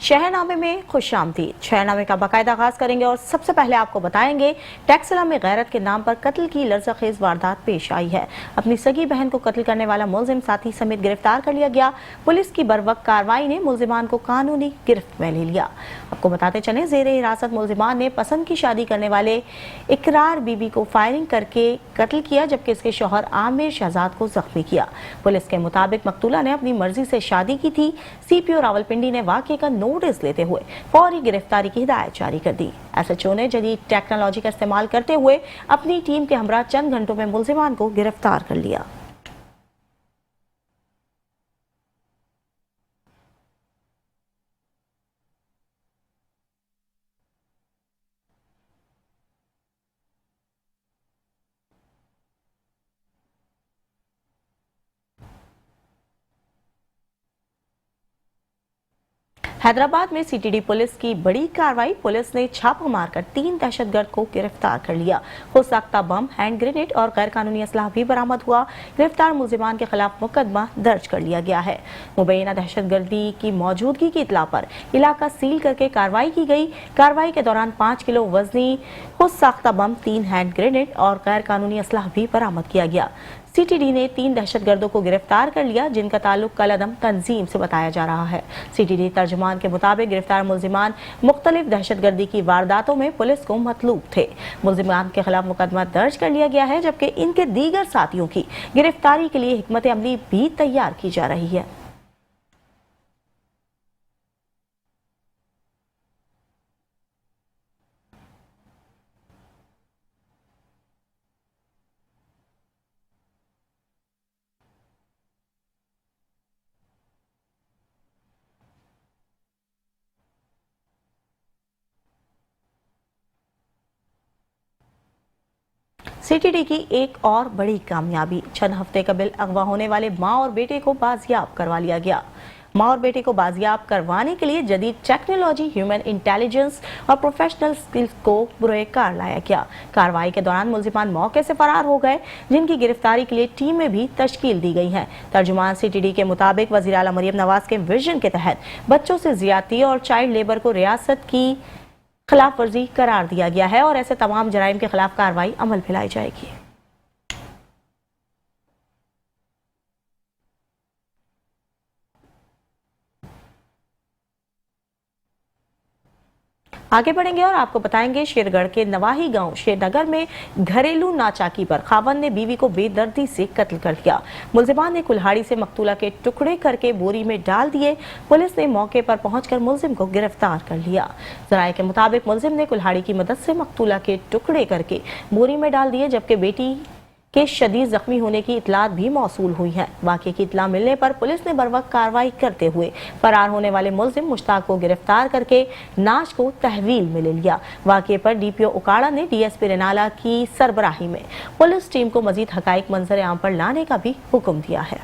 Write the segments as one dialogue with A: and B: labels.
A: शहरनामे में खुशामदीद। शहरनामे का बाकायदा आगाज करेंगे और सबसे पहले आपको बताएंगे टैक्सला में गैरत के नाम पर कत्ल की लर्ज़खेज़ वारदात पेश आई है। अपनी सगी बहन को कत्ल करने वाला मुलजिम साथी समेत गिरफ्तार कर लिया गया। पुलिस की बरवक्त कार्रवाई ने मुलजिमान को कानूनी गिरफ्त में ले लिया। आपको बताते चले, जेरे हिरासत मुलजिमान ने पसंद की शादी करने वाले इकरार बीबी को फायरिंग करके कत्ल किया, जबकि इसके शौहर आमिर शहजाद को जख्मी किया। पुलिस के मुताबिक मकतूला ने अपनी मर्जी से शादी की थी। सीपीओ रावलपिंडी ने वाकये का नोटिस लेते हुए फौरी गिरफ्तारी की हिदायत जारी कर दी। एसएचओ ने जदीद टेक्नोलॉजी का इस्तेमाल करते हुए अपनी टीम के हमरा चंद घंटों में मुलजिमान को गिरफ्तार कर लिया। हैदराबाद में सीटीडी पुलिस की बड़ी कार्रवाई। पुलिस ने छापा मारकर 3 दहशतगर्द को गिरफ्तार कर लिया। खुद साख्ता बम, हैंड ग्रेनेड और गैर कानूनी असलाह भी बरामद हुआ। गिरफ्तार मुलजिमान के खिलाफ मुकदमा दर्ज कर लिया गया है। मुबैना दहशतगर्दी की मौजूदगी की इतला पर इलाका सील करके कार्रवाई की गई। कार्रवाई के दौरान 5 किलो वजनी खुद साख्ता बम, 3 हैंड ग्रेनेड और गैर कानूनी असलाह भी बरामद किया गया। सीटीडी ने 3 दहशतगर्दों को गिरफ्तार कर लिया, जिनका ताल्लुक कलअदम तंजीम से बताया जा रहा है। सीटीडी तर्जुमान के मुताबिक गिरफ्तार मुलजिमान मुख्तलिफ दहशतगर्दी की वारदातों में पुलिस को मतलूब थे। मुलजिमान के खिलाफ मुकदमा दर्ज कर लिया गया है, जबकि इनके दीगर साथियों की गिरफ्तारी के लिए हिकमत अमली भी तैयार की जा रही है। सीटीडी की एक और बड़ी कामयाबी, चंद हफ्ते कबल अगवा होने वाले मां और बेटे को बाजियाब करवा लिया गया। मां और बेटे को बाजियाब करवाने के लिए जदीद टेक्नोलॉजी, ह्यूमन इंटेलिजेंस और प्रोफेशनल स्किल्स को बुरे कार लाया गया। कार्रवाई के दौरान मुलजिमान मौके से फरार हो गए, जिनकी गिरफ्तारी के लिए टीमें भी तश्कील दी गई हैं। तर्जुमान सीटीडी के मुताबिक वज़ीर आला मरियम नवाज के विजन के तहत बच्चों से ज्यादती और चाइल्ड लेबर को रियासत की खिलाफ वर्जी करार दिया गया है और ऐसे तमाम जराइम के खिलाफ कार्रवाई अमल में लाई जाएगी। आगे बढ़ेंगे और आपको बताएंगे शेरगढ़ के नवाही गांव शेरनगर में घरेलू नाचाकी पर खावन ने बीवी को बेदर्दी से कत्ल कर दिया। मुलजिमान ने कुल्हाड़ी से मकतूला के टुकड़े करके बोरी में डाल दिए। पुलिस ने मौके पर पहुंचकर मुलजिम को गिरफ्तार कर लिया। जराये के मुताबिक मुलजिम ने कुल्हाड़ी की मदद से मकतूला के टुकड़े करके बोरी में डाल दिए, जबकि बेटी के शदीद जख्मी होने की इतलात भी मौसूल हुई है। वाक़े की इतला मिलने पर पुलिस ने बरवक्त कार्रवाई करते हुए फरार होने वाले मुलजिम मुश्ताक को गिरफ्तार करके नाश को तहवील में ले लिया। वाक़े पर डीपीओ उकाड़ा ने डीएसपी रेनाला की सरबराही में पुलिस टीम को मजीद हकाइक मंजर आम पर लाने का भी हुक्म दिया है।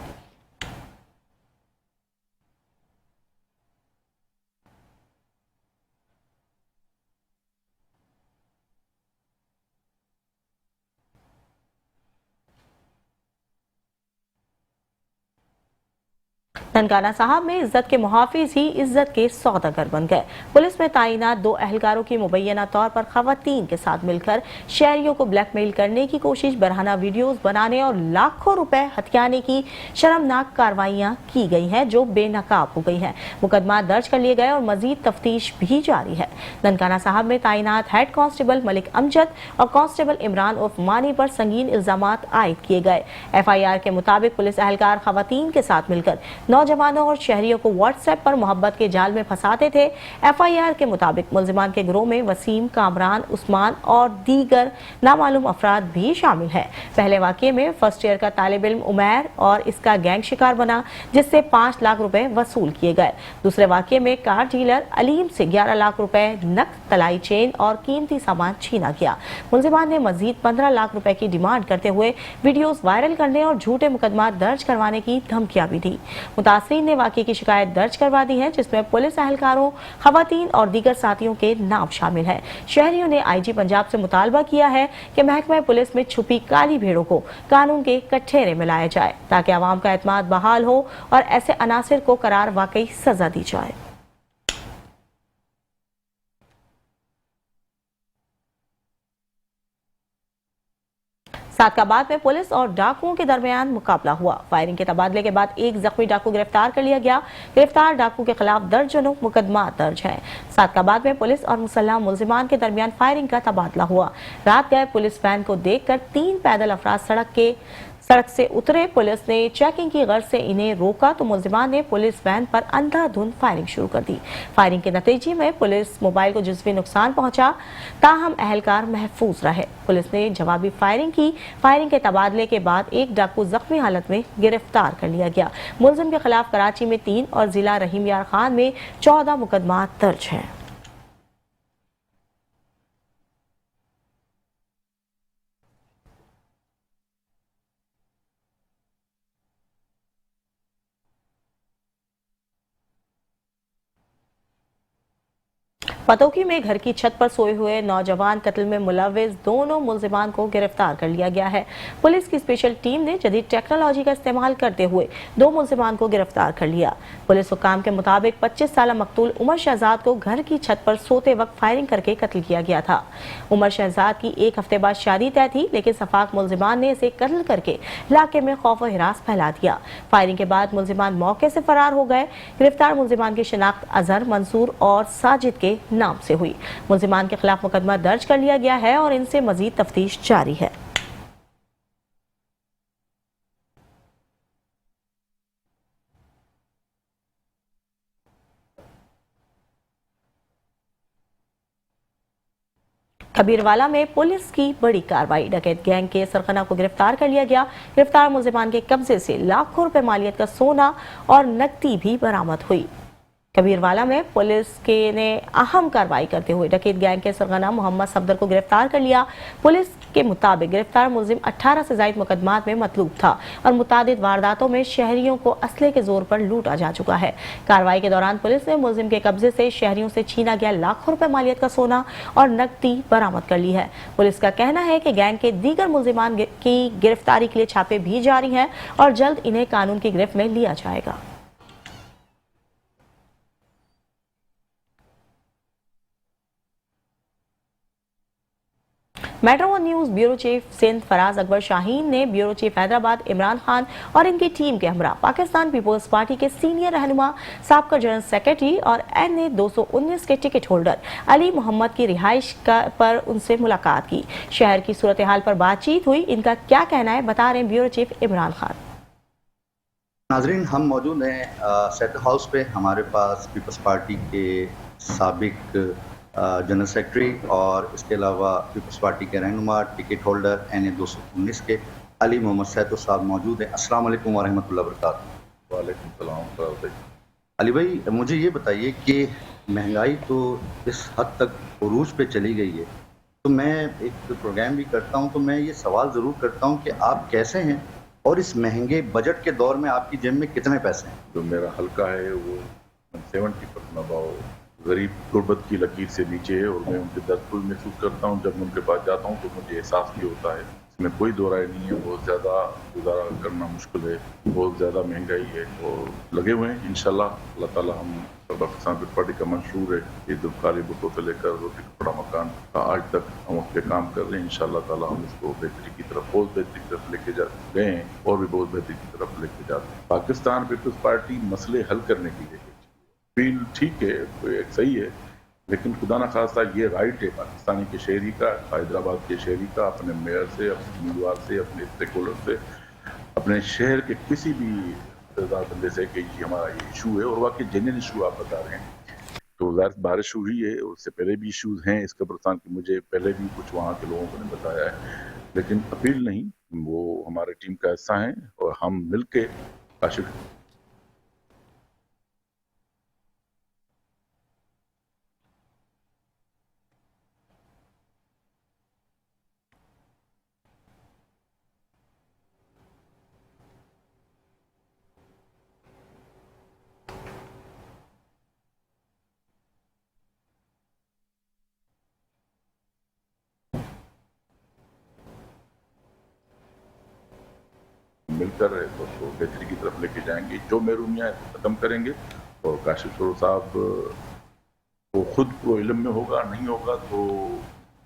A: ननकाना साहब में इज्जत के मुहाफिज ही इज्जत के सौदागर बन गए। पुलिस में तैनात 2 अहलकारों की मुबैना तौर पर खवातीन के साथ मिलकर शहरियों को ब्लैकमेल करने की कोशिश, बरहाना वीडियोस बनाने और लाखों रुपए हथियाने की शर्मनाक कार्रवाइयां की गई हैं, जो बेनकाब हो गई हैं। मुकदमा दर्ज कर लिए गए और मजीद तफ्तीश भी जारी है। ननकाना साहब में तैनात हेड कांस्टेबल मलिक अमजद और कांस्टेबल इमरान उर्फ मानी पर संगीन इल्जामात आयद किए गए। FIR के मुताबिक पुलिस अहलकार खवातीन के साथ मिलकर नौजवानों और शहरियों को व्हाट्सएप पर मोहब्बत के जाल में फंसाते थे। FIR के मुताबिक मुलजिमान के गिरोह में वसीम, कामरान, उस्मान और दीगर नामालूम अफराद भी शामिल है। पहले वाकये में फर्स्ट ईयर का तालिब इल्म उमैर और इसका गैंग शिकार बना, जिससे 5 लाख रुपए वसूल किए गए। दूसरे वाकये में कार डीलर अलीम से 11 लाख रुपए नकद, तलाई चेन और कीमती सामान छीना गया। मुलजिमान ने मजीद 15 लाख रुपए की डिमांड करते हुए वीडियोस वायरल करने और झूठे मुकदमा दर्ज करवाने की धमकियां भी दी। मुतासरीन ने वाकये की शिकायत दर्ज करवा दी है, जिसमें पुलिस अहलकारों, खवातीन और दीगर साथियों के नाम शामिल हैं। शहरियों ने IG पंजाब से मुतालबा किया है कि महकमा पुलिस में छुपी काली भेड़ों को कानून के कठघरे में लाया जाए, ताकि आवाम का एतमाद बहाल हो और ऐसे अनासिर को करार वाकई सजा दी जाए। सादकाबाद में पुलिस और डाकुओं के दरमियान मुकाबला हुआ। फायरिंग के तबादले के बाद एक जख्मी डाकू गिरफ्तार कर लिया गया। गिरफ्तार डाकू के खिलाफ दर्जनों मुकदमा दर्ज है। सादकाबाद में पुलिस और मुसल्लह मुलजिमान के दरमियान फायरिंग का तबादला हुआ। रात गए पुलिस वैन को देखकर 3 पैदल अफराद सड़क से उतरे। पुलिस ने चेकिंग की गर्ज से इन्हें रोका तो मुलजिमान ने पुलिस वैन पर अंधाधुंध फायरिंग शुरू कर दी। फायरिंग के नतीजे में पुलिस मोबाइल को जुज़वी नुकसान पहुंचा, ताहम अहलकार महफूज रहे। पुलिस ने जवाबी फायरिंग की। फायरिंग के तबादले के बाद एक डाकू जख्मी हालत में गिरफ्तार कर लिया गया। मुलजिम के खिलाफ कराची में 3 और जिला रहीम यार खान में 14 मुकदमा दर्ज है। पतोकी में घर की छत पर सोए हुए नौजवान कत्ल में मुलव्विस दोनों मुलजिमान को गिरफ्तार कर लिया गया है। पुलिस की स्पेशल टीम ने जदीद टेक्नोलॉजी का इस्तेमाल करते हुए 2 मुलजिमान को गिरफ्तार कर लिया। पुलिस हुकाम के मुताबिक 25 साल मकतूल उमर शहजाद को घर की छत पर सोते वक्त फायरिंग करके कत्ल किया गया था। उमर शहजाद की 1 हफ्ते बाद शादी तय थी, लेकिन सफाक मुलजिमान ने इसे कत्ल करके इलाके में खौफ और हिरास फैला दिया। फायरिंग के बाद मुलजिमान मौके से फरार हो गए। गिरफ्तार मुलजिमान की शिनाख्त अजहर, मंसूर और साजिद के नाम से हुई। मुलजिमान के खिलाफ मुकदमा दर्ज कर लिया गया है और इनसे मजीद तफ्तीश जारी है। कबीरवाला में पुलिस की बड़ी कार्रवाई। डकैत गैंग के सरगना को गिरफ्तार कर लिया गया। गिरफ्तार मुलजिमान के कब्जे से लाखों रुपए मालियत का सोना और नकदी भी बरामद हुई। कबीरवाला में पुलिस ने अहम कार्रवाई करते हुए डकैत गैंग के सरगना मोहम्मद सफदर को गिरफ्तार कर लिया। पुलिस के मुताबिक गिरफ्तार मुलजिम 18 से ज्यादा मुकदमात में मतलूब था और मुतादिद वारदातों में शहरियों को असले के जोर पर लूटा जा चुका है। कार्रवाई के दौरान पुलिस ने मुलजिम के कब्जे से शहरियों से छीना गया लाखों रुपए मालियत का सोना और नकदी बरामद कर ली है। पुलिस का कहना है कि गैंग के दीगर मुलजिमान की गिरफ्तारी के लिए छापे भी जारी हैं और जल्द इन्हें कानून की गिरफ्त में लिया जाएगा। Metro one news bureau chief Sindh Faraz Akbar Shaheen ने ब्यूरो चीफ हैदराबाद इमरान खान और इनकी टीम के हमरा पाकिस्तान पीपल्स पार्टी के सीनियर रहनुमा साबका जनरल सेक्रेटरी और NA 219 के टिकट होल्डर अली मोहम्मद की रिहाइश पर उनसे मुलाकात की। शहर की सूरत हाल पर बातचीत हुई। इनका क्या कहना है, बता रहे हैं ब्यूरो चीफ इमरान खान।
B: नाजरीन, हम मौजूद हैं सेंटर हाउस पे। हमारे पास पीपल्स पार्टी के साबिक जनरल सेक्रेटरी और इसके अलावा पीपल्स पार्टी के रहनुमा टिकट होल्डर NA 219 के अली मोहम्मद सैतो साहब मौजूद हैं। अस्सलाम वालेकुम व रहमतुल्लाह व बरकातहू।
C: वालेकुम सलाम।
B: अली भाई, मुझे ये बताइए कि महंगाई तो इस हद तक उरूज पे चली गई है, तो मैं एक प्रोग्राम भी करता हूँ, तो मैं ये सवाल ज़रूर करता हूँ कि आप कैसे हैं और इस महंगे बजट के दौर में आपकी जेब में कितने पैसे हैं?
C: जो मेरा हल्का है वो 70% अबाव गरीब गुर्बत की लकीर से नीचे है और मैं उनके दर्द को महसूस करता हूँ। जब मैं उनके पास जाता हूँ तो मुझे एहसास भी होता है, इसमें कोई दो राय नहीं है। बहुत ज़्यादा गुजारा करना मुश्किल है, बहुत ज़्यादा महंगाई है और लगे हुए हैं। इंशाल्लाह अल्लाह ताला हम पाकिस्तान पीपल्स पार्टी का मंशूर है ईद उल खाली भुट्टो से लेकर रोटी कपड़ा मकान का आज तक हम उस पर काम कर रहे हैं। इंशाल्लाह ताला हम इसको बेहतरी की तरफ, बहुत बेहतरी की तरफ लेके जा गए हैं और भी बहुत बेहतरी की तरफ लेके जाते हैं। पाकिस्तान पीपल्स पार्टी मसले हल करने के लिए फील ठीक है, एक सही है, लेकिन खुदा न खास्ता ये राइट है पाकिस्तानी के शहरी का, हैदराबाद के शहरी का, अपने मेयर से, अपने उम्मीदवार से, अपने स्टेक होल्डर से, अपने शहर के किसी भी बंदे से कि ये हमारा ये इशू है और वाकई जेन्युइन इशू आप बता रहे हैं। तो बारिश हुई है, उससे पहले भी इशूज हैं इस कब्रिस्तान के, मुझे पहले भी कुछ वहाँ के लोगों को ने बताया है, लेकिन अपील नहीं, वो हमारे टीम का हिस्सा हैं और हम मिल के काशिफ मिलकर उसको बेहतरी की तरफ लेके जाएंगे। जो महरूमियाँ खत्म करेंगे और काशिफ सरोवर साहब को खुद को इल्म में होगा, नहीं होगा तो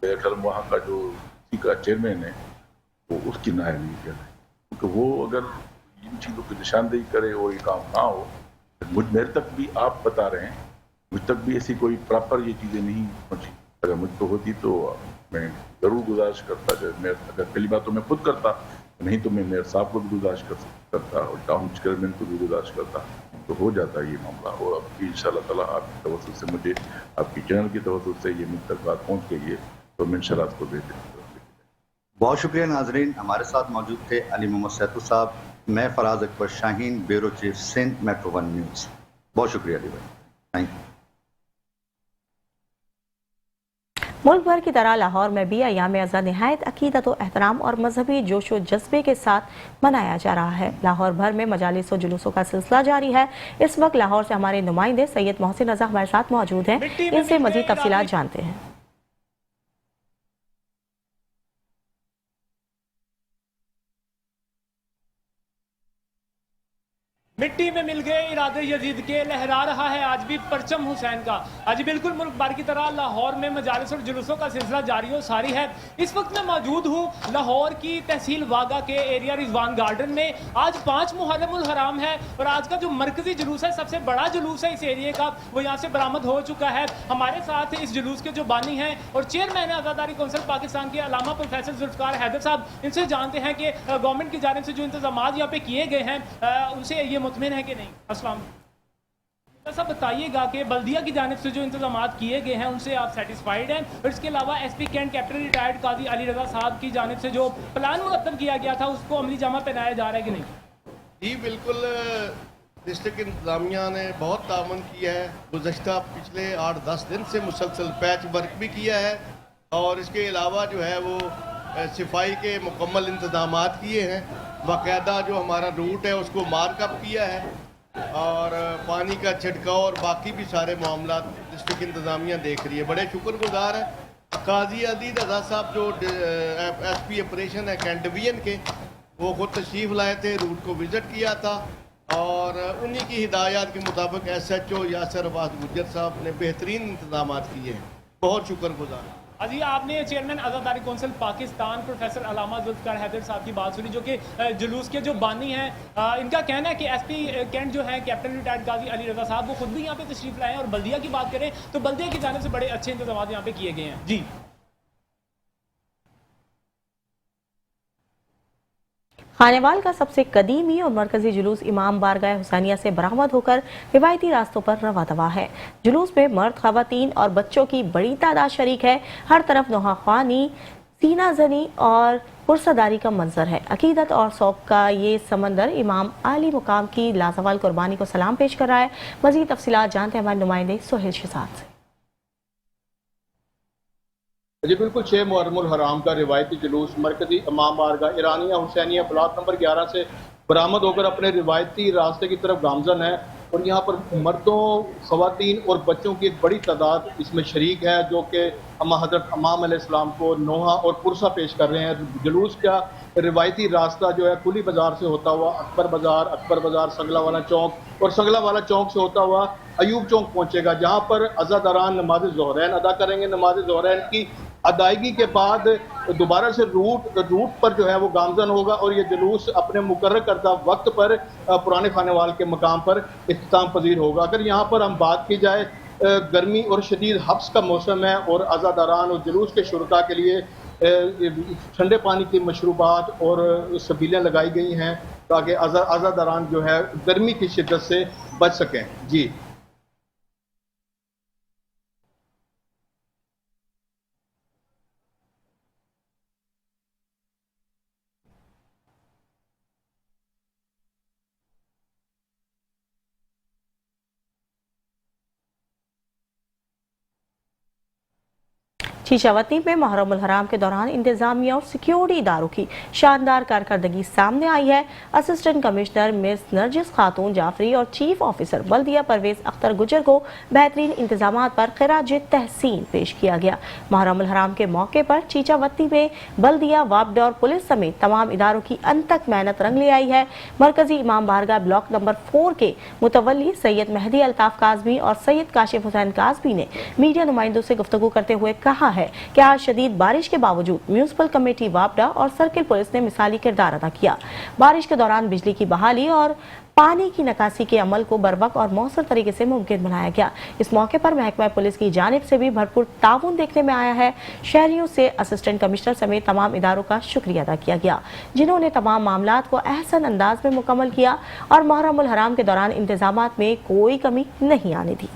C: मेरे ख्याल वहाँ का जो का चेयरमैन है वो उसकी नाअहली है, क्योंकि वो अगर इन चीज़ों की निशानदेही करे और ये काम ना हो, मेरे तक भी आप बता रहे हैं, मुझ तक भी ऐसी कोई प्रॉपर ये चीज़ें नहीं पहुँची। अगर मुझ को होती तो मैं ज़रूर गुजारिश करता, मैं अगर पहली बात तो मैं खुद करता, नहीं तो मैं मेयर साहब को भी गुजारिश करता और टाउन चेयरमैन को भी गुजारिश करता, तो हो जाता ये मामला। और अब इंशाल्लाह ताला आपकी तवज्जो से, मुझे आपकी चैनल की तवज्जो से ये मुझ तक बात पहुँच गई है, तो मैं इंशाल्लाह इसको बेहतर।
B: बहुत शुक्रिया नाजरीन, हमारे साथ मौजूद थे अली मोहम्मद सैतू साहब, मैं Faraz Akbar Shaheen, bureau chief Sindh metro 1 news. बहुत शुक्रिया अली भाई, थैंक यू।
A: मुल्क भर की तरह लाहौर में भी अयाम अज़ा निहायत अकीदत व एहतराम और मजहबी जोश व जज्बे के साथ मनाया जा रहा है। लाहौर भर में मजालिस व जुलूसों का सिलसिला जारी है। इस वक्त लाहौर से हमारे नुमाइंदे सैयद मोहसिन रज़ा हमारे साथ मौजूद हैं, इनसे मजीद तफसीलात जानते हैं।
D: मिट्टी में मिल गए इरादे यजीद के, लहरा रहा है आज भी परचम हुसैन का। आज बिल्कुल मुल्क भर की तरह लाहौर में मजालिस और जुलूसों का सिलसिला जारी और सारी है। इस वक्त मैं मौजूद हूँ लाहौर की तहसील वागा के एरिया रिजवान गार्डन में। आज 5 मुहर्रमुल हराम है और आज का जो मरकजी जुलूस है, सबसे बड़ा जुलूस है इस एरिया का, वो यहाँ से बरामद हो चुका है। हमारे साथ इस जुलूस के जो बानी हैं और चेयरमैन आज़ादारी कौंसिल पाकिस्तान के अल्लामा प्रोफेसर जुल्फ़िकार हैदर साहब, इनसे जानते हैं कि गवर्नमेंट की जानिब से जो इंतजाम यहाँ पे किए गए हैं उनसे ये मुतमिन है कि नहीं। अस्सलाम सब बताइएगा कि बल्दिया की जानिब से जो इंतजाम किए गए हैं उनसे आप सेटिस्फाइड हैं, और इसके अलावा एसपी कैंट कैप्टन रिटायर्ड काजी अली रजा साहब की जानिब से जो प्लान मुरतब किया गया था उसको अमली जामा पहनाया जा रहा है कि नहीं?
E: जी बिल्कुल, डिस्ट्रिक्ट इंतजामिया ने बहुत तावन किया है। गुज़श्ता पिछले 8-10 दिन से मुसलसल पैच वर्क भी किया है और इसके अलावा जो है वो सफाई के मुकम्मल इंतजाम किए हैं। बाकायदा जो हमारा रूट है उसको मार्कअप किया है और पानी का छिड़काव और बाकी भी सारे मामला डिस्ट्रिक्ट इंतजामिया देख रही है। बड़े शुक्रगुजार हैं काजी अली रजा साहब जो एसपी ऑपरेशन है कैंट डिवीजन के, वो खुद तशरीफ़ लाए थे, रूट को विज़िट किया था और उन्हीं की हिदायत के मुताबिक SHO यासर अब्बास गुज्जर साहब ने बेहतरीन इंतजाम किए हैं। बहुत शुक्रगुजार।
D: अजी आपने चेयरमैन आज़ादारी कौंसिल पाकिस्तान प्रोफेसर अल्लामा जुल्फ़िकार हैदर साहब की बात सुनी, जो कि जुलूस के जो बानी हैं, इनका कहना है कि एसपी कैंट जो है कैप्टन रिटायर्ड काजी अली रजा साहब वो खुद भी यहाँ पे तशरीफ लाए हैं। और बल्दिया की बात करें तो बल्दिया की जानिब से बड़े अच्छे इंतजाम यहाँ पे किए गए हैं। जी
A: खानेवाल का सबसे कदीमी और मरकजी जुलूस इमाम बारगाह हुसैनिया से बरामद होकर रिवायती रास्तों पर रवा दवा है। जुलूस में मर्द, खवातीन और बच्चों की बड़ी तादाद शरीक है। हर तरफ नोहाख्वानी, सीना जनी और पुरसदारी का मंजर है। अकीदत और शौक का ये समंदर इमाम आली मुकाम की लाजवाल कुर्बानी को सलाम पेश कर रहा है। मजीद तफसीलात जानते हैं हमारे नुमाइंदे सोहेल शहजाद से।
F: जी बिल्कुल, 6 मुहर्रमुल हराम का रिवायती जुलूस मरकजी इमाम बारगाह ईरानिया हुसैनिया ब्लॉक नंबर 11 से बरामद होकर अपने रिवायती रास्ते की तरफ गामजन है। और यहाँ पर मर्दों, खवातीन और बच्चों की एक बड़ी तादाद इसमें शरीक है, जो कि हज़रत इमाम अलैहिस्सलाम को नोहा और पुरसा पेश कर रहे हैं। जुलूस का रिवायती रास्ता जो है कुली बाज़ार से होता हुआ अकबर बाज़ार, संगला वाला चौक और संगला वाला चौक से होता हुआ अयूब चौक पहुँचेगा, जहाँ पर अज़ादारान नमाज ज़ोहरैन अदा करेंगे। नमाज ज़ोहरैन की अदायगी के बाद दोबारा से रूट पर जो है वो गामजन होगा और ये जुलूस अपने मुकर्रर करदा वक्त पर पुराने खानेवाल के मकाम पर इख्तिताम पजीर होगा। अगर यहाँ पर हम बात की जाए, गर्मी और शदीद हब्स का मौसम है और अज़ादारान और जुलूस के शुरका के लिए ठंडे पानी की मशरूबात और सबीलें लगाई गई हैं ताकि अज़ादारान जो है गर्मी की शिद्दत से बच सकें। जी
A: शीशावती में मुहर्रमुल हराम के दौरान इंतजामिया और सिक्योरिटी इदारों की शानदार कारकर्दगी सामने आई है। असिस्टेंट कमिश्नर मिस नरजिस खातून जाफरी और चीफ ऑफिसर बल्दिया परवेज अख्तर गुजर को बेहतरीन इंतजाम पर खिराज तहसीन पेश किया गया। मुहर्रमुल हराम के मौके पर चीचावती में बल्दिया, वापडा और पुलिस समेत तमाम इदारों की अनथक मेहनत रंग ले आई है। मरकजी इमाम बारगाह ब्लॉक नंबर 4 के मुतवल्ली सैयद मेहदी अल्ताफ काजमी और सैयद काशिफ हुसैन काजमी ने मीडिया नुमाइंदों से गुफ्तगू करते हुए कहा है है कि आज शदीद बारिश के बावजूद म्यूनिसिपल कमेटी वापडा और सर्किल पुलिस ने मिसाली किरदार अदा किया। बारिश के दौरान बिजली की बहाली और पानी की निकासी के अमल को बरवक्त और मौसर तरीके से मुमकिन बनाया गया। इस मौके पर महकमा पुलिस की जानिब से भी भरपूर ताउन देखने में आया है। शहरियों से असिस्टेंट कमिश्नर समेत तमाम इदारों का शुक्रिया अदा किया गया, जिन्होंने तमाम मामलात को अहसन अंदाज में मुकम्मल किया और मुहर्रम उल हराम के दौरान इंतजामात में कोई कमी नहीं आने दी।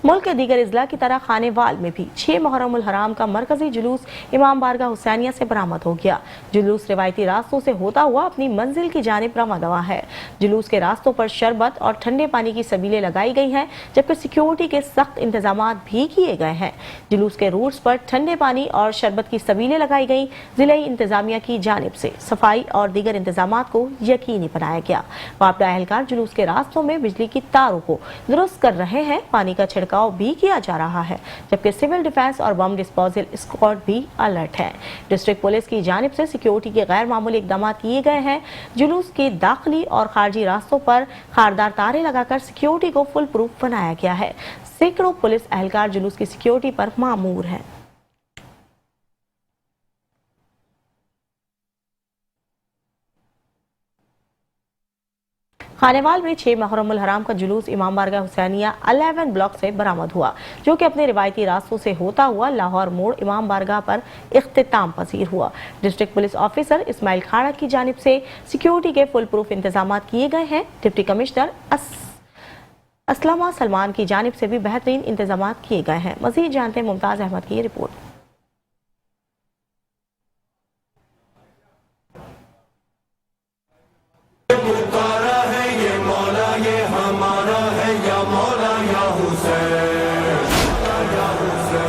A: मुल्क के दीगर इजला की तरह खानेवाल में भी 6 मुहर्रम उल हराम का मरकजी जुलूस इमाम बारगाह हुसैनिया से बरामद हो गया। जुलूस रिवायती रास्तों से होता हुआ अपनी मंजिल की जानिब रवा दवा है। जुलूस के रास्तों पर शरबत और ठंडे पानी की सबीलें लगाई गई हैं, जबकि सिक्योरिटी के सख्त इंतजाम भी किए गए हैं। जुलूस के रूट्स पर ठंडे पानी और शरबत की सबीलें लगाई गई। जिले इंतजामिया की जानिब से सफाई और दीगर इंतजाम को यकीनी बनाया गया। वापडा एहलकार जुलूस के रास्तों में बिजली की तारों को दुरुस्त कर रहे हैं। पानी का छिड़काव भी किया जा रहा है, जबकि सिविल डिफेंस और बम डिस्पोजल स्क्वाड भी अलर्ट है। डिस्ट्रिक्ट पुलिस की जानिब से सिक्योरिटी के गैर मामूली इकदाम किए गए हैं। जुलूस के दाखिली और खारजी रास्तों पर खारदार तारे लगाकर सिक्योरिटी को फुल प्रूफ बनाया गया है। सैकड़ों पुलिस एहलकार जुलूस की सिक्योरिटी पर मामूर हैं। खानेवाल में 6 मुहर्रम उल हराम का जुलूस इमाम बारगाह हुसैनिया 11 ब्लॉक से बरामद हुआ, जो कि अपने रिवायती रास्तों से होता हुआ लाहौर मोड़ इमाम बारगाह पर इख्तिताम पसीर हुआ। डिस्ट्रिक्ट पुलिस ऑफिसर इस्माइल खाड़ा की जानिब से सिक्योरिटी के फुल प्रूफ इंतजाम किए गए हैं। डिप्टी कमिश्नर असलमा सलमान की जानिब से भी बेहतरीन इंतजाम किए गए हैं। मजीद जानते हैं मुमताज अहमद की रिपोर्ट।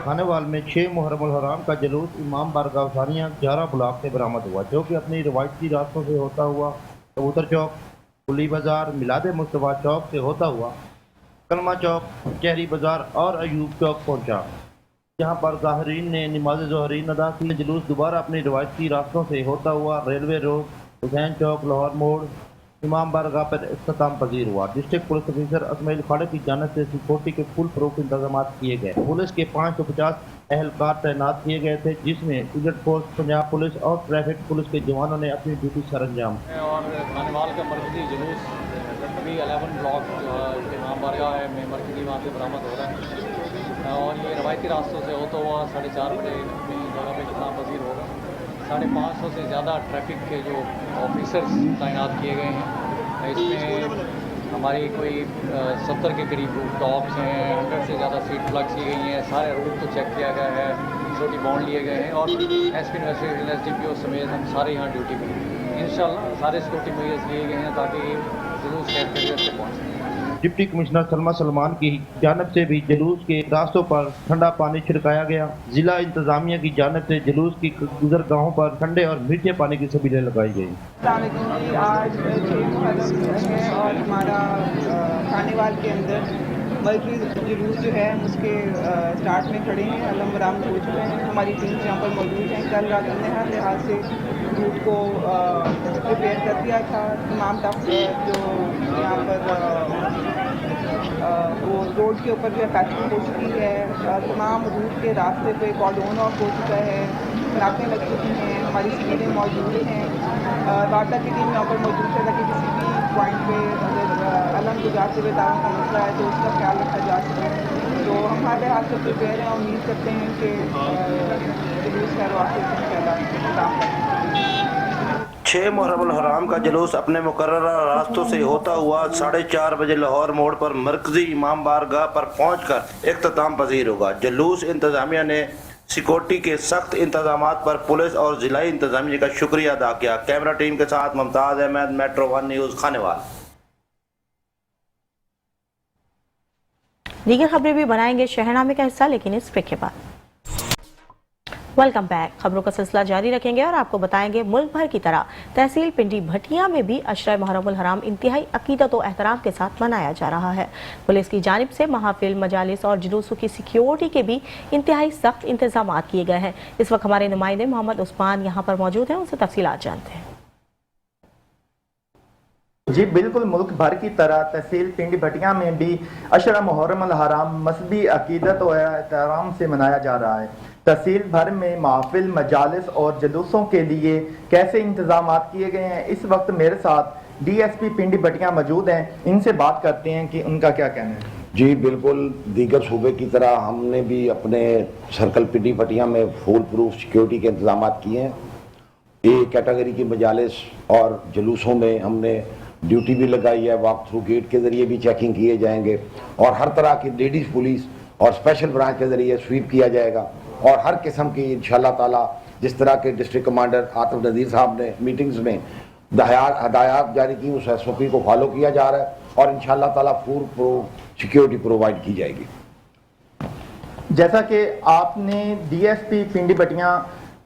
G: खानेवाल में 6 मुहर्रम उल हराम का जुलूस इमाम बारगाह हुसैनिया 11 ब्लॉक से बरामद हुआ, जो कि अपनी रिवायती रास्तों से होता हुआ कबूतर चौक, कुली बाजार, मिलाद मुस्तफा चौक से होता हुआ कलमा चौक, चहरी बाजार और अयूब चौक पहुंचा, जहां पर ज़ाहिरीन ने नमाज ज़ोहरीन अदा की। जुलूस दोबारा अपनी रिवायती रास्तों से होता हुआ रेलवे रोड, हुसैन चौक, लाहौर मोड़, इमाम बारगाह पर इख्तिताम पजीर हुआ। डिस्ट्रिक्ट पुलिस ऑफिसर इस्माइल खाड़े की जानिब से सिक्योरिटी के फुल प्रूफ इंतजाम किए गए। पुलिस के 550 एहलकार तैनात किए गए थे, जिसमें टिकट फोर्स, पंजाब पुलिस और ट्रैफिक पुलिस के जवानों ने अपनी ड्यूटी सरअंजाम।
H: और खानेवाल का मरकजी जुलूस अभी 11 ब्लॉक जो है इमाम बारगाह है में मरकजी वहाँ से बरामद हो रहा है और ये रवायती रास्तों से होता हुआ 4:30 बजे अपनी जगह पर इख्तिताम पजीर होगा। 550 से ज़्यादा ट्रैफिक के जो ऑफिसर्स तैनात किए गए हैं, इसमें हमारी कोई 70 के करीब रूट टॉप्स हैं, 100 से ज़्यादा सीट प्लग्स की गई हैं, सारे रूट को चेक किया गया है, सिक्योरिटी बॉन्ड लिए गए हैं और एसपी इन्वेस्टिगेशन SDPO समेत हम सारे यहाँ ड्यूटी पर हैं। इंशाल्लाह सारे सिक्योरिटी मेजर्स लिए गए हैं ताकि जुलूस खैरियत से पहुँच सकें।
G: डिप्टी कमिश्नर सलमा सलमान की जानिब से भी जुलूस के रास्तों पर ठंडा पानी छिड़काया गया। जिला इंतजामिया की जानिब से जुलूस की गुजरगाहों पर ठंडे और मीठे पानी की सबीलें लगाई गई।
I: आज 6 मुहर्रम है और हमारा खानेवाल के अंदर मरकज़ी जुलूस जो है उसके स्टार्ट में खड़े हैं, अलम बरामद हो चुके हैं। हमारी टीम यहाँ पर मौजूद हैं। कल रात हमने हर लिहाज से रूट को प्रिपेयर कर दिया था। तमाम तक जो यहाँ पर वो रोड के ऊपर जो पैकिंग हो चुकी है, तमाम रूट के रास्ते पे कॉर्डन ऑफ हो चुका है, नाकें लग चुकी हैं, हमारी स्पीडें मौजूद हैं। वारदात की टीम यहाँ पर मौजूद है ताकि किसी भी पॉइंट पे अगर अलम गुजारते हुए दारों का मसला है तो उसका ख्याल रखा जा सके। तो हम हर लिहाज से प्रिपेयर हैं और उम्मीद करते हैं कि जुलूस खैर वाक़ई काम करें।
G: 6 मुहर्रम उल हराम का जुलूस अपने मुकर्ररा रास्तों से होता हुआ 4:30 बजे लाहौर मोड़ पर मरकजी इमाम बारगाह पर पहुंचकर इख्तिताम पजीर होगा। जुलूस इंतजामिया ने सिक्योरिटी के सख्त इंतजाम पर पुलिस और जिलाई इंतजामिया का शुक्रिया अदा किया। कैमरा टीम के साथ मुमताज अहमद, मेट्रो 1 न्यूज़, खानेवाल।
A: दीगर खबरें भी बनाएंगे शहरनामे का हिस्सा, लेकिन इस ब्रेक के बाद। Welcome back. खबरों का सिलसिला जारी रखेंगे और आपको बताएंगे मुल्क भर की तरह तहसील पिंडी भटिया में भी अशरा मुहर्रम उल हराम इंतहाई अकीदत और एहतराम के साथ मनाया जा रहा है। पुलिस की जानिब से महाफिल, मजालिस और जुलूसों की सिक्योरिटी के भी इंतहाई सख्त इंतजाम किए गए हैं। इस वक्त हमारे नुमाइंदे मोहम्मद उस्मान यहाँ पर मौजूद हैं, उनसे तफसीलात जानते हैं।
J: जी बिल्कुल, मुल्क भर की तरह तहसील पिंडी भटिया में भी अशरा मुहर्रम अल हराम मजहबी अकीदत और एहतराम से मनाया जा रहा है। तहसील भर में महफिल, मजालिस और जुलूसों के लिए कैसे इंतजाम किए गए हैं, इस वक्त मेरे साथ DSP पिंडी भटिया मौजूद हैं। इनसे बात करते हैं कि उनका क्या कहना है।
K: जी बिल्कुल, दीगर सूबे की तरह हमने भी अपने सर्कल पिंडी भटिया में फुल प्रूफ सिक्योरिटी के इंतजाम किए हैं। ए कैटेगरी की मजालिस और जुलूसों में हमने ड्यूटी भी लगाई है, वॉक थ्रू गेट के जरिए भी चेकिंग किए जाएंगे और हर तरह की लेडीज़ पुलिस और स्पेशल ब्रांच के जरिए स्वीप किया जाएगा और हर किस्म की इंशाल्लाह ताला जिस तरह के डिस्ट्रिक्ट कमांडर आतिफ नज़ीर साहब ने मीटिंग्स में हदायत जारी की, उस SOP को फॉलो किया जा रहा है और इंशाल्लाह ताला फुल सिक्योरिटी प्रोवाइड की जाएगी।
J: जैसा कि आपने DSP पिंडी भटिया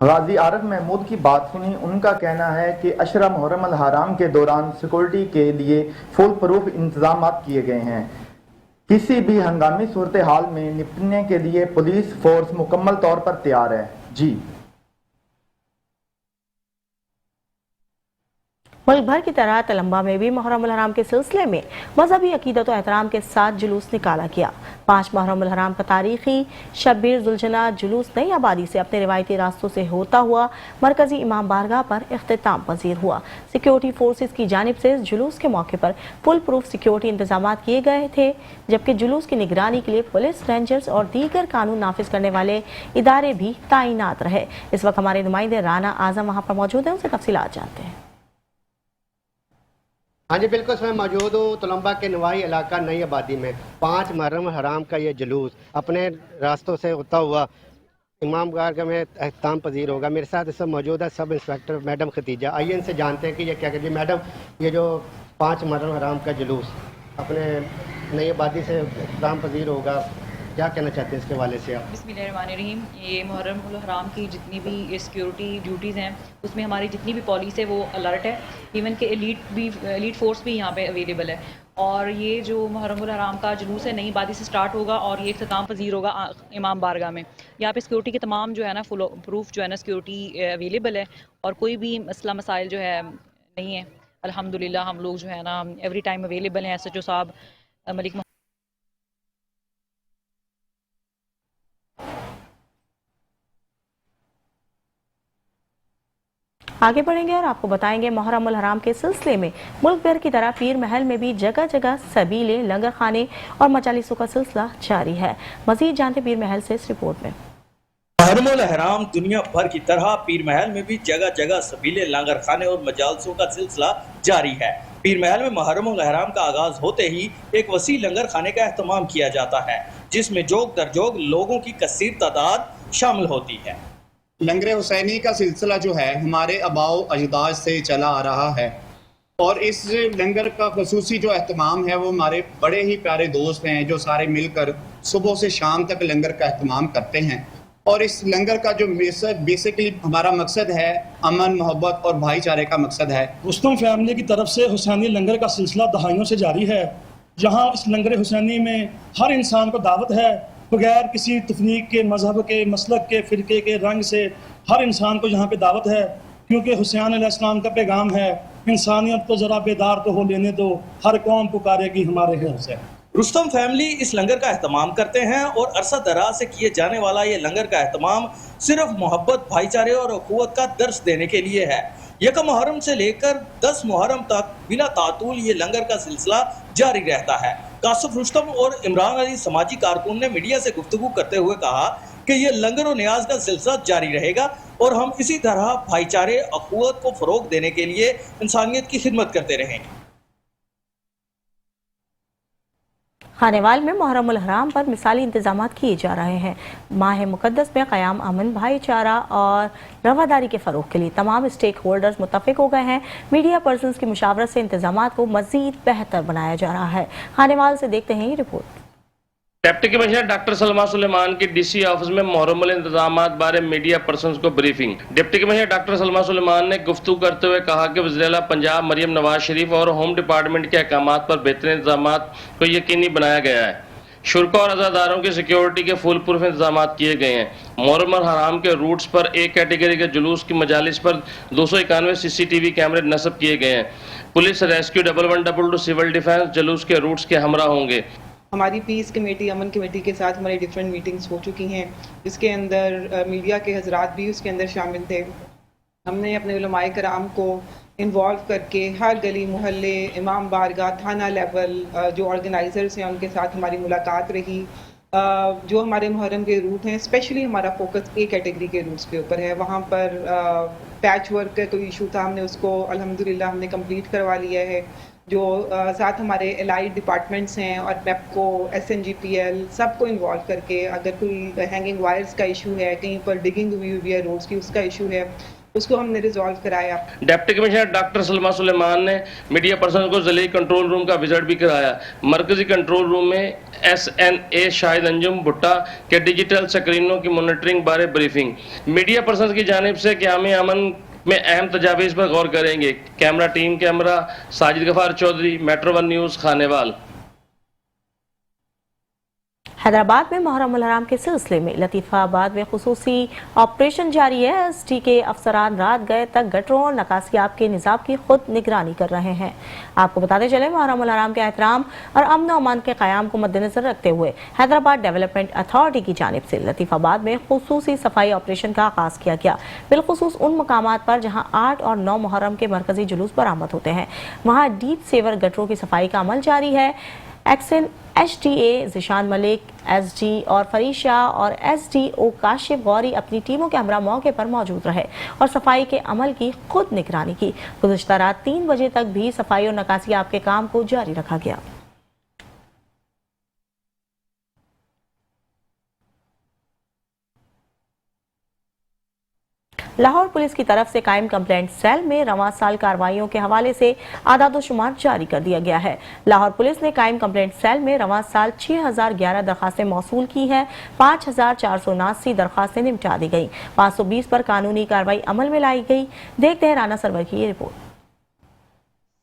J: गाजी आरिफ महमूद की बात सुनी, उनका कहना है कि अशरा मुहर्रम अल हराम के दौरान सिक्योरिटी के लिए फुल प्रूफ इंतजाम किए गए हैं। किसी भी हंगामी सूरत हाल में निपटने के लिए पुलिस फोर्स मुकम्मल तौर पर तैयार है। जी
A: मुल्क भर की तरह तेलंगा में भी मुहर्रम अल हराम के सिलसिले में मजहबी अकीदत और एहतराम के साथ जुलूस निकाला गया। 5 मुहर्रम अल हराम का तारीखी शब्बीर जुलजना जुलूस नई आबादी से अपने रिवायती रास्तों से होता हुआ मरकजी इमाम बारगाह पर इख्तिताम पजीर हुआ। सिक्योरिटी फोर्सेस की जानिब से इस जुलूस के मौके पर फुल प्रूफ सिक्योरिटी इंतजाम किए गए थे, जबकि जुलूस की निगरानी के लिए पुलिस, रेंजर्स और दीगर कानून नाफिज करने वाले इदारे भी तैनात रहे। इस वक्त हमारे नुमाइंदे राना आजम वहाँ पर मौजूद हैं, उनसे तफसीलात जानते हैं।
L: हाँ जी बिल्कुल, मैं मौजूद हूँ तेलंगा के नवाई इलाका नई आबादी में। 5 मुहर्रम हराम का ये जुलूस अपने रास्तों से होता हुआ इमाम बारगाह में अख्ताम पजीर होगा। मेरे साथ इस वक्त मौजूद है सब इंस्पेक्टर मैडम खतीजा। आइए इनसे जानते हैं कि ये क्या कहती है। मैडम, ये जो 5 मुहर्रम हराम का जुलूस अपने नई आबादी से अख्ताम पजीर होगा, क्या कहना चाहते हैं इसके हवाले से आप?
M: बिस्मिल्लाहिर्रहमानिर्रहीम। ये मुहर्रम उल हराम की जितनी भी सिक्योरिटी ड्यूटीज़ हैं उसमें हमारी जितनी भी पॉलिस है वो अलर्ट है। इवन के एलीट फोर्स भी यहाँ पे अवेलेबल है। और ये जो मुहर्रम उल हराम का जुलूस है नई आबादी से स्टार्ट होगा और ये इख्तिताम पजीर होगा इमाम बारगाह में। यहाँ पे सिक्योरिटी के तमाम जो है ना फुल प्रूफ जो है ना सिक्योरिटी अवेलेबल है और कोई भी मसला मसाइल जो है नहीं है। अल्हम्दुलिल्लाह हम लोग जो है ना एवरी टाइम अवेलेबल हैं। SHO साहब मलिक
A: आगे बढ़ेंगे और आपको बताएंगे मुहर्रम उल हराम के सिलसिले में मुल्क भर की तरह पीर महल में भी जगह जगह सबीले, लंगर खाने और मजालिसों का सिलसिला जारी है। मजीद जानते पीर महल से इस रिपोर्ट में।
N: मुहर्रम उल हराम दुनिया भर की तरह पीर महल में भी जगह जगह सबीले, लंगर खाने और मजालिसों का सिलसिला जारी है। पीर महल में मुहर्रम उल हराम का आगाज होते ही एक वसी लंगर खाने का एहतमाम किया जाता है, जिसमें जोग दर जोग लोगों की कसीर तादाद शामिल होती है।
O: लंगर हुसैनी का सिलसिला जो है हमारे आबाओ अजदाद से चला आ रहा है और इस लंगर का खसूसी जो एहतमाम है वो हमारे बड़े ही प्यारे दोस्त हैं जो सारे मिलकर सुबह से शाम तक लंगर का एहतमाम करते हैं। और इस लंगर का जो बेसिकली हमारा मकसद है अमन, मोहब्बत और भाईचारे का मकसद है।
P: रुस्तम फैमिली की तरफ से हुसैनी लंगर का सिलसिला दहाइयों से जारी है। जहाँ इस लंगर हुसैनी में हर इंसान को दावत है, बगैर किसी तफरीक के, मजहब के, मसलक के, फ़िरके के, रंग से हर इंसान को यहाँ पे दावत है, क्योंकि हुसैन अलैहिस्सलाम का पैगाम है इंसानियत तो ज़रा बेदार तो हो लेने दो, हर कौम पुकारेगी हमारे घर से।
N: रुस्तम फैमिली इस लंगर का एहतमाम करते हैं और अरसा दराज से किए जाने वाला ये लंगर का एहतमाम सिर्फ मोहब्बत, भाईचारे और अखुवत का दर्स देने के लिए है। 1 मुहर्रम से लेकर 10 मुहर्रम तक बिला तातुल ये लंगर का सिलसिला जारी रहता है। कासिफ रुस्तम और इमरान अली समाजी कारकुन ने मीडिया से गुफ्तगू करते हुए कहा कि ये लंगर और न्याज का सिलसिला जारी रहेगा और हम इसी तरह भाईचारे, अखुवत को फरोग देने के लिए इंसानियत की खिदमत करते रहेंगे।
A: खानेवाल में मुहर्रम उल हराम पर मिसाली इंतजाम किए जा रहे हैं। माह मुकद्दस में क़याम, अमन, भाईचारा और रवादारी के फ़रोग़ के लिए तमाम स्टेक होल्डर्स मुत्तफ़िक हो गए हैं। मीडिया पर्सनस की मुशावरत से इंतजाम को मज़ीद बेहतर बनाया जा रहा है। खानेवाल से देखते हैं ये report.
Q: Deputy commissioner doctor Salma Suleman की DC ऑफिस में मुहर्रम उल इंतजाम बारे मीडिया पर्सनस को briefing. Deputy commissioner doctor Salma Suleman ने गुफ्तगू करते हुए कहा कि वज़ीर-ए-आला पंजाब मरियम नवाज शरीफ और होम डिपार्टमेंट के अहकामात पर बेहतर इंतजाम को यकीनी बनाया गया है। शुरा और अजादारों की सिक्योरिटी के फुल प्रूफ इंतजाम किए गए हैं। मुहर्रम अल हराम के रूट्स पर ए कैटेगरी के जुलूस की मजालिस पर 291 CCTV कैमरे नस्ब किए गए हैं। पुलिस, रेस्क्यू, 1122 सिविल डिफेंस जुलूस के रूट्स के हमरा होंगे।
I: हमारी पीस कमेटी, अमन कमेटी के साथ हमारी डिफरेंट मीटिंग्स हो चुकी हैं, जिसके अंदर मीडिया के हजरात भी उसके अंदर शामिल थे। हमने अपने उलमाए कराम को इन्वॉल्व करके हर गली मोहल्ले, इमाम बारगाह, थाना लेवल जो ऑर्गेनाइजर्स हैं उनके साथ हमारी मुलाकात रही। जो हमारे मुहर्रम के रूट हैं, स्पेशली हमारा फोकस ए कैटेगरी के रूट्स के ऊपर है। वहाँ पर पैच वर्क का कोई इशू था, हमने उसको अल्हम्दुलिल्लाह हमने कंप्लीट करवा लिया है। जो साथ हमारे एलाइड डिपार्टमेंट्स हैं और MEPCO, SNGPL सबको इन्वॉल्व करके, अगर कोई हैंगिंग वायर्स का इशू है, कहीं पर डिगिंग हुई हुई है रोड्स की, उसका इशू है, उसको हमने रिजॉल्व कराया।
Q: Deputy commissioner doctor Salma Suleman ने मीडिया पर्सन को जिले कंट्रोल रूम का विजिट भी कराया। मरकजी कंट्रोल रूम में SNA शाहिद अंजुम भुट्टा के डिजिटल स्क्रीनों की मॉनिटरिंग बारे ब्रीफिंग। मीडिया पर्सन की जानिब से क़याम अमन में अहम तजावीज़ पर गौर करेंगे। Camera team camera Sajid Ghaffar Chaudhry, Metro 1 news, Khanewal.
A: Hyderabad में मुहर्रम अल हराम के सिलसिले में लतीफ़ाबाद में खुसूसी ऑपरेशन जारी है। ST के अफसरान रात गए तक गटरों और नकासियाब के निज़ाम की खुद निगरानी कर रहे हैं। आपको बताते चले, मुहर्रम अल हराम के एहतराम और अमन व अमान के क़याम को मद्देनजर रखते हुए हैदराबाद डेवलपमेंट अथॉरिटी की जानिब से लतीफ़ाबाद में खुसूसी सफाई ऑपरेशन का आगाज़ किया गया। बिलखुसूस उन मकामात पर जहाँ 8 और 9 मुहर्रम के मरकजी जुलूस बरामद होते हैं, वहाँ डीप सेवर गटरों की सफाई का अमल जारी है। XEN HTA Zeeshan Malik, SG और फरीशा और SDO काशिफ गौरी अपनी टीमों के हमरा मौके पर मौजूद रहे और सफाई के अमल की खुद निगरानी की। गुज़िश्ता रात 3 बजे तक भी सफाई और नकासियाब के काम को जारी रखा गया। लाहौर पुलिस की तरफ से कायम कंप्लेंट सेल में रवां साल कार्रवाइयों के हवाले से आदाद-ओ-शुमार जारी कर दिया गया है। लाहौर पुलिस ने कायम कंप्लेंट सेल में रवां साल 6011 दरखास्तें मौसूल की हैं। 5479 दरखास्तें निपटा दी गई। 520 पर कानूनी कार्रवाई अमल में लाई गई। देखते हैं राना सरवर की ये report.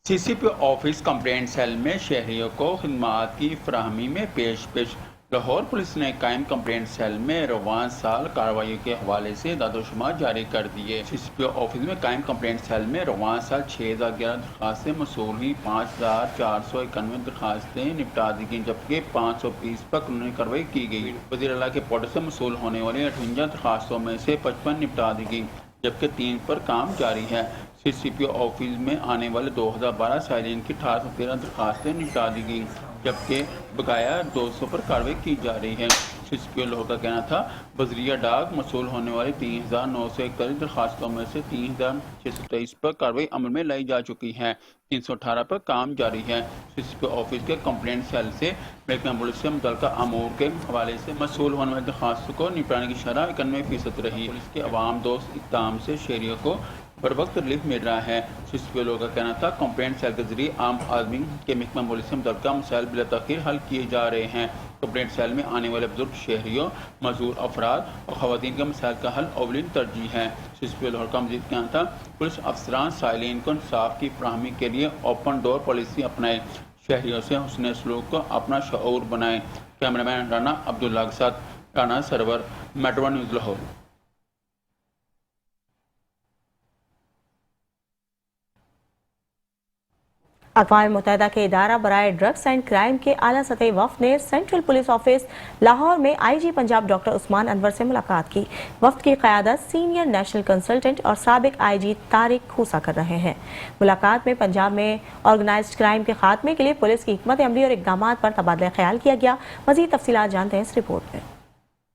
R: CCP office complaint cell में शहरियों को खिदमात की फराहमी में पेश लाहौर पुलिस ने कायम कंप्लेंट सेल में रवान साल कार्रवाई के हवाले से दादोशुमार जारी कर दिए। CCP ऑफिस में कायम कंप्लेंट सेल में रवान साल 6011 दरखास्तें मसूल हुई, 5491 दरखास्तें निपटा दी गई, जबकि 520 पर कानूनी कार्रवाई की गई। वज़ीर आला के पोर्टल से मसूल होने वाली 58 दरखास्तों में से 55 निपटा दी गई, जबकि 3 पर काम जारी है। CCP ऑफिस में आने वाले 2012 साइलिन की 1813 दरखास्तें निपटा दी गई, जबकि बकाया 200 पर कार्रवाई की जा रही है। CCP लाहौर का कहना था बजरिया डाक मसूल होने वाली 3941 दरखास्तों में से 3623 पर कार्रवाई अमल में लाई जा चुकी है, 318 पर काम जारी है। CCP ऑफिस के कंप्लेंट सेल से महकमा पुलिस से मुतल्लिका अमूर के हवाले से मसूल होने वाली दरखास्तों को निपटाने की शरह 91% रही। पुलिस के अवाम दोस्त इक़दाम से शहरियों को बर वक्त रिलीफ मिल रहा है। CCP लोगों का कहना था कंप्लेंट सेल के जरिए आम आदमी के महकमा पुलिस से मुतल्लिका मसाइल बिला तख़ीर हल किए जा रहे हैं। कंप्लेंट सेल में आने वाले बुजुर्ग शहरियों, मजदूर अफराद और ख़वातीन के मसाइल का हल अवलिन तरजीह है। CCP लाहौर का मज़ीद कहना था पुलिस अफसरान साइलिन को इंसाफ की फराहमी के लिए ओपन डोर पॉलिसी अपनाए, शहरियों से हुस्न सलूक को अपना शऊर बनाए। कैमरामैन राना अब्दुल्ला के साथ राना सरवर, Metro 1 न्यूज़ लाहौर।
A: अक़वाम मुत्तहिदा के इदारा बराए ड्रग्स एंड क्राइम के आला सतही वफ़द ने सेंट्रल पुलिस ऑफिस लाहौर में IG पंजाब डॉक्टर उस्मान अनवर से मुलाकात की। वफ़द की क़यादत सीनियर नेशनल कंसल्टेंट और साबिक IG तारिक खूसा कर रहे हैं। मुलाकात में पंजाब में ऑर्गेनाइज्ड क्राइम के खात्मे के लिए पुलिस की हिकमत अमली और इक़दामात पर तबादला ख्याल किया गया। मज़ीद तफ़सीलात जानते हैं इस रिपोर्ट में।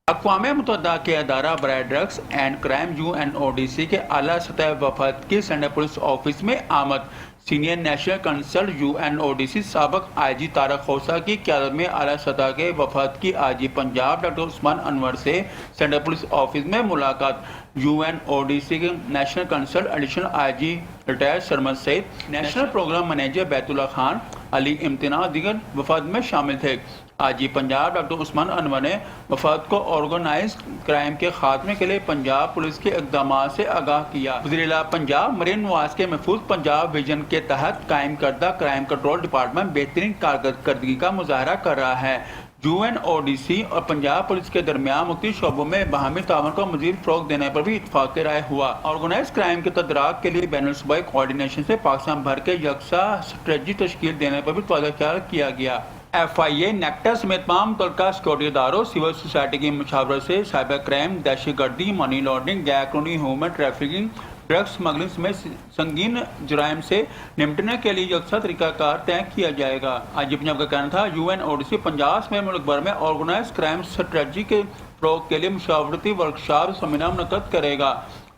R: अक़वाम मुत्तहिदा के इदारा बराए ड्रग्स एंड क्राइम UNODC के आला सतह वफ़द की सेंट्रल पुलिस ऑफिस में आमद। सीनियर नेशनल कंसल्ट UNODC साबिक IG तारिक खूसा की क़यादत में आला सतह के वफ़द की IG पंजाब डॉक्टर उस्मान अनवर से सेंट्रल पुलिस ऑफिस में मुलाकात। UNODC के national consult additional IG retired Sarmad Saeed, national programme manager Baitullah Khan, Ali इम्तिना दीगर वफ़द में शामिल थे। IG पंजाब डॉक्टर उस्मान अनवर ने वफ़द को ऑर्गेनाइज क्राइम के खात्मे के लिए पंजाब पुलिस के इक़दामात से आगाह किया। वज़ीर-ए-आला पंजाब मरीन नवाज के महफूज पंजाब विजन के तहत कायम करदा क्राइम कंट्रोल डिपार्टमेंट बेहतरीन कारकर्दगी का मुजाहरा कर रहा है। UNODC और पंजाब पुलिस के दरमियान मुख्तलिफ शोबों में बाहमी ताउन को मजीद फ़रोग़ देने पर भी इत्तफ़ाक़ राय हुआ। ऑर्गेनाइज क्राइम के तदराक के लिए बैनुल सूबाई कोऑर्डिनेशन से पाकिस्तान भर के यकसा स्ट्रेटजी तश्कील देने पर भी तवज्जो ख्याल किया गया। FIA, नेक्टा समेत तमाम मुतल्लिका सिक्योरिटी इदारों, सिविल सोसाइटी की मशावरत से साइबर क्राइम, दहशतगर्दी, मनी लॉन्ड्रिंग, गैर कानूनी ह्यूमन ट्रैफिकिंग, ड्रग्स स्मगलिंग समेत संगीन जुराइम से निपटने के लिए यकसा तरीकाकार तय किया जाएगा। आज पंजाब का कहना था UNODC पंजाब समेत मुल्क भर में ऑर्गेनाइज क्राइम स्ट्रेटजी के फ़रोग़ के लिए मुशावरती वर्कशॉप सेमिनार मुनक़्क़द करेगा।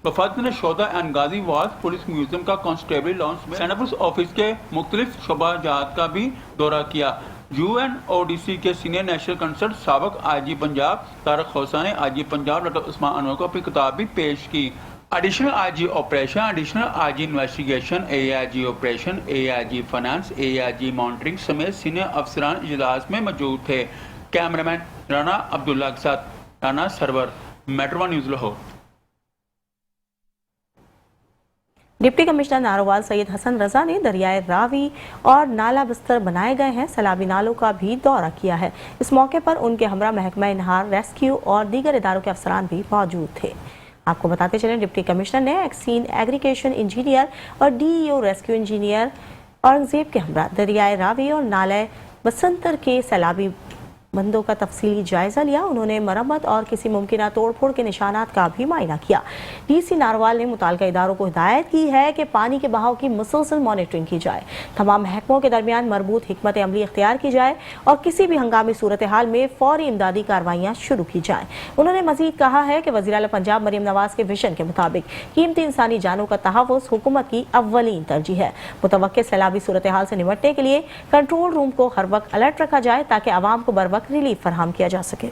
R: वफाद ने शोधा एंड गाजी वास पुलिस म्यूजियम का कांस्टेबल लॉन्च में सेंट्रल पुलिस ऑफिस के मुख्तलिफ शोबा जहात का भी दौरा किया। UNODC के सीनियर नेशनल कंसल्ट साबिक IG पंजाब तारक खोसा ने IG पंजाब डॉक्टर उस्मान अनवर को अपनी किताब भी पेश की। Additional IG operation, additional IG investigation, AIG operation, AIG finance, AIG monitoring समेत सीनियर अफसरान इजलास में मौजूद थे। कैमरामैन राना अब्दुल्ला के साथ Rana Sarwar, metro news Lahore.
A: Deputy commissioner Narowal Syed Hassan Raza ने दरियाए रावी और नाला बस्तर बनाए गए हैं सैलाबी नालों का भी दौरा किया है। इस मौके पर उनके हमरा महकमा नहार, रेस्क्यू और दीगर इदारों के अफसरान भी मौजूद थे। आपको बताते चलें, डिप्टी कमिश्नर ने एक्सीन एग्रीकेशन इंजीनियर और DEO रेस्क्यू इंजीनियर औरंगजेब के हमरा दरियाए रावी और नाले बसंतर के सैलाबी बंदों का तफसीली जायजा लिया। उन्होंने मरम्मत और किसी मुमकिन तोड़फोड़ के निशानात का भी मायना किया। DC नारोवाल ने मुताल्लिका इदारों को हिदायत की है कि पानी के बहाव की मुसलसल मॉनिटरिंग की जाए, तमाम महकमों के दरमियान मरबूत हिकमत अमली इख्तियार की जाए और किसी भी हंगामी सूरत हाल में फौरी इमदादी कार्रवाइयाँ शुरू की जाएँ। उन्होंने मजीद कहा है कि वज़ीर आला पंजाब मरियम नवाज के विजन के मुताबिक कीमती इंसानी जानों का तहफ़्फ़ुज़ हुकूमत की अव्वलीन तरजीह है। मुतवक्किल सैलाबी सूरत हाल से निपटने के लिए कंट्रोल रूम को हर वक्त अलर्ट रखा जाए ताकि आवाम को बर वक्त रिलीफ फराहम किया जा सके।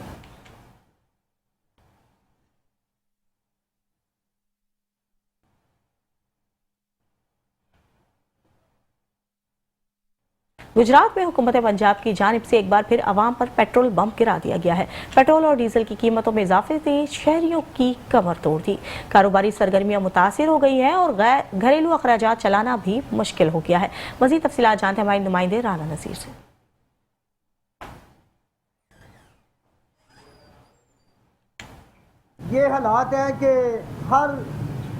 A: गुजरात में हुकूमत पंजाब की जानिब से एक बार फिर आवाम पर पेट्रोल बम गिरा दिया गया है। पेट्रोल और डीजल की कीमतों में इजाफे से शहरियों की कमर तोड़ दी। कारोबारी सरगर्मियां मुतासिर हो गई हैं और घरेलू अखराजात चलाना भी मुश्किल हो गया है। मज़ीद तफसीलात जानते हैं हमारे नुमाइंदे राना नसीर से।
S: ये हालात हैं कि हर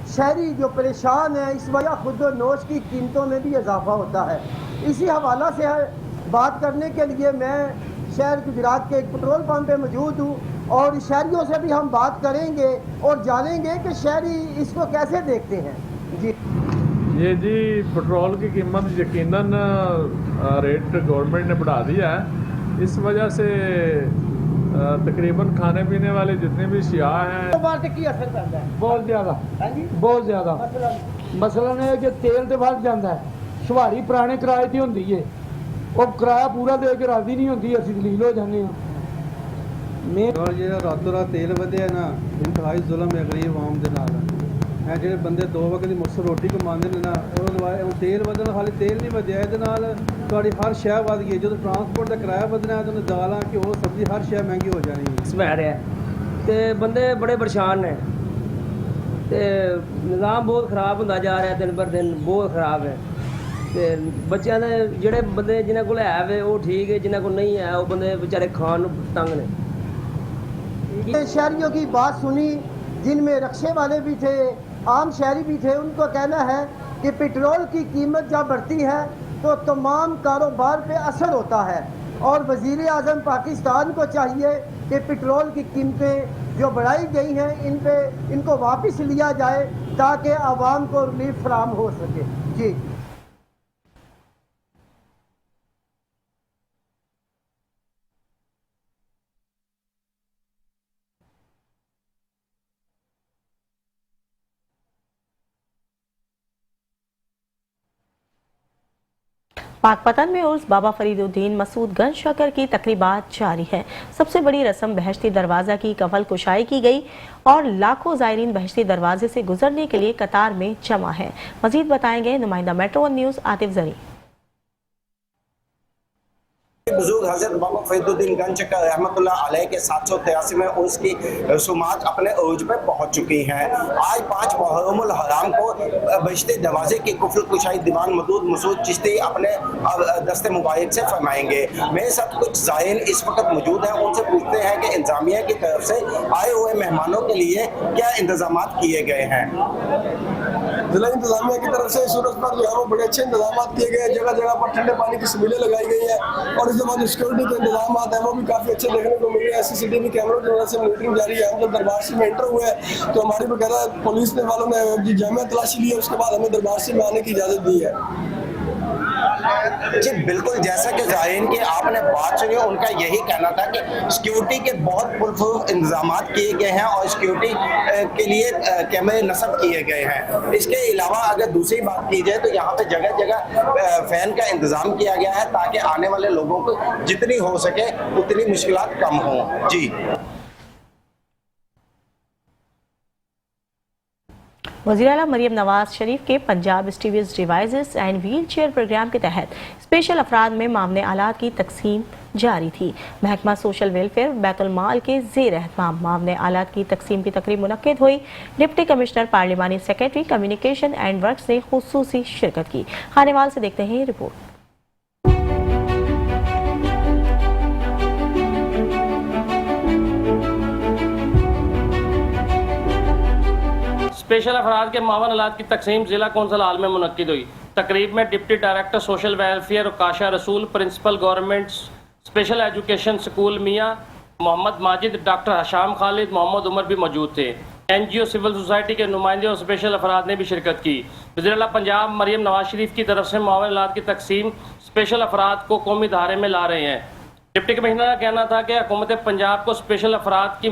S: शहरी जो परेशान है, इस वजह खुद व नोश की कीमतों में भी इजाफा होता है। इसी हवाला से बात करने के लिए मैं शहर गुजरात के एक पेट्रोल पंप पे मौजूद हूँ और शहरियों से भी हम बात करेंगे और जानेंगे कि शहरी इसको कैसे देखते हैं।
T: जी पेट्रोल की कीमत यकीनन रेट गवर्नमेंट ने बढ़ा दिया है। इस वजह से तकरीबन खाने पीने वाले जितने भी शिया हैं
U: बहुत ज़्यादा मसलन है कि तेल तो बढ़ जाता है। सवारी पुराने किराए की होंगी है, वो किराया पूरा दे के राजी नहीं होती, असं दलील हो जाने
V: जो रातों रात तेल वधिया ना इंतहाई जुल्म है गरीब आवाम के नाल। जो बंदे 2 वक्त की मुफ्त रोटी कमाते हैं ना, तेल बदलना खाली तेल नहीं वधिया, ये हर शह वध गई। जो ट्रांसपोर्ट का किराया बदलना है तो दालां घ्यो सब्जी हर शह महंगी हो जानी है।
W: सवैर है तो बंदे बड़े परेशान ने, तो निज़ाम बहुत खराब होता जा रहा है, दिन पर दिन बहुत खराब है। तो बच्चों ने जोड़े बंदे जिन्होंने को है वे वो ठीक है, जिन्होंने को नहीं है वो बंदे बेचारे खान तंग ने।
S: शहरियों की बात सुनी, जिनमें रक्शे वाले भी थे, आम शहरी भी थे। उनको कहना है कि पेट्रोल की कीमत जब बढ़ती है तो तमाम कारोबार पे असर होता है और वज़ीर आज़म पाकिस्तान को चाहिए कि पेट्रोल की कीमतें जो बढ़ाई गई हैं इनको वापस लिया जाए ताकि आवाम को रिलीफ फराहम हो सके। जी
A: पाकपतन में उर्स बाबा फरीदुद्दीन मसूद गंज शकर की तकरीबात जारी है। सबसे बड़ी रस्म बहश्ती दरवाज़ा की कवल कुशाई की गई और लाखों ज़ायरीन बहश्ती दरवाजे से गुजरने के लिए कतार में जमा है। मजीद बताएंगे नुमाइंदा मेट्रो न्यूज़ आतिफ जरी।
B: बुजुर्ग हजरत बाबा फरीदुद्दीन गंज रहमतुल्लाह अलैह के 783 में उसकी रसूमात अपने उरूज पे पहुंच चुकी हैं। आज 5 मुहर्रमुल हराम को बहिश्ते दरवाजे की कुफल कुशाई दीवान मदूद मसूद चिश्ती अपने दस्ते मुबारक से फरमाएंगे। मेरे साथ कुछ ज़ायरीन इस वक्त मौजूद हैं, उनसे पूछते हैं कि इंतजामिया की तरफ से आए हुए मेहमानों के लिए क्या इंतजाम किए गए हैं।
C: जिला इंतजामिया की तरफ से सूरज पर जो है वो बड़े अच्छे इंतजाम किए गए हैं। जगह जगह पर ठंडे पानी की सुविधाएं लगाई गई है और इसके बाद सिक्योरिटी के इंतजाम है वो भी काफी अच्छे देखने को मिल रहे हैं। CCTV कैमरों की वजह से मॉनिटरिंग जारी है। हम जब दरबार सिंह में एंटर हुए तो हमारी बकायदा पुलिस ने वालों ने जामिया तलाशी ली है, उसके बाद हमें दरबार सिंह में आने की इजाजत दी है।
B: जी बिल्कुल, जैसा कि ज़ाहिरीन की आपने बात सुनी, उनका यही कहना था कि सिक्योरिटी के बहुत पुरखूब इंतजाम किए गए हैं और सिक्योरिटी के लिए कैमरे नस्ब किए गए हैं। इसके अलावा अगर दूसरी बात की जाए तो यहाँ पे जगह जगह फैन का इंतजाम किया गया है ताकि आने वाले लोगों को जितनी हो सके उतनी मुश्किलात कम हों। जी
A: वज़ीर आला मरियम नवाज शरीफ के पंजाब स्टीवियस devices and wheelchair programme के तहत स्पेशल अफराद में मामले आलात की तकसीम जारी थी। महकमा सोशल वेलफेयर बैतुल माल के ज़ेर एहतमाम मामले आलात की तकसीम की तकरीब मुनक्किद हुई। डिप्टी कमिश्नर पार्लिमानी सेक्रेटरी कम्युनिकेशन एंड वर्क्स ने खुसूसी शिरकत की। खानेवाल से देखते हैं ये रिपोर्ट।
Q: स्पेशल अफराद के मावन आलात की तकसीम जिला कौंसल हाल में मुनक्किद हुई। तकरीब में deputy director social welfare Kasha Rasool, principal government special education school Mian Mohammad Majid, doctor Hasham Khalid, Mohammad Umar भी मौजूद थे। NGO सिविल सोसाइटी के नुमाइंदे और स्पेशल अफराद ने भी शिरकत की। वज़ीर आला पंजाब मरियम नवाज शरीफ की तरफ से मावन आलात की तकसीम स्पेशल अफराद को कौमी धारे में ला रहे हैं। डिप्टी कमिश्नर का कहना था कि हुकूमत पंजाब को स्पेशल अफराद की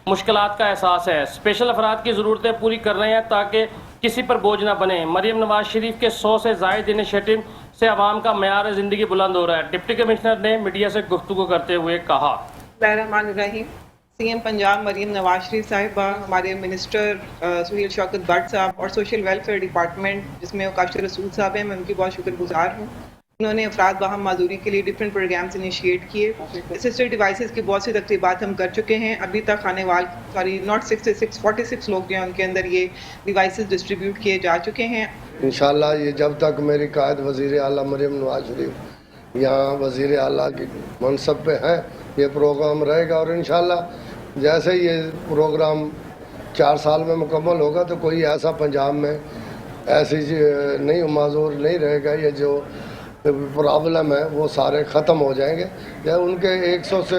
Q: मुश्किलात का एहसास है, स्पेशल अफराद की ज़रूरतें पूरी कर रहे हैं ताकि किसी पर बोझ ना बने। मरियम नवाज शरीफ के 100 से ज़ायद इनिशिएटिव से आवाम का मयार ज़िंदगी बुलंद हो रहा है। डिप्टी कमिश्नर ने मीडिया से गुफ्तगू करते हुए कहा,
I: CM पंजाब मरियम नवाज शरीफ साहिबा, हमारे मिनिस्टर सुहेल शौकत भट्ट साहब और सोशल वेलफेयर डिपार्टमेंट जिसमें काशा रसूल साहब हैं, मैं उनकी बहुत शुक्रगुजार हूँ। उन्होंने अफराद बाहम माजूरी के लिए डिफरेंट प्रोग्राम्स इनिशिएट किए। असिस्टेड डिवाइसेस की बहुत सी तकरीबात हम कर चुके हैं। अभी तक खानेवाल नॉट 46 लोग जो हैं उनके अंदर ये डिवाइसेस डिस्ट्रीब्यूट किए जा चुके हैं।
C: इंशाल्लाह ये जब तक मेरी कायद वज़ीर आला मरियम नवाज शरीफ यहाँ वज़ीर आला की मनसब पे हैं ये प्रोग्राम रहेगा और इंशाल्लाह जैसे ये प्रोग्राम 4 साल में मुकम्मल होगा तो कोई ऐसा पंजाब में ऐसी नहीं माजूर नहीं रहेगा। ये जो प्रॉब्लम है वो सारे ख़त्म हो जाएंगे। या उनके 100 से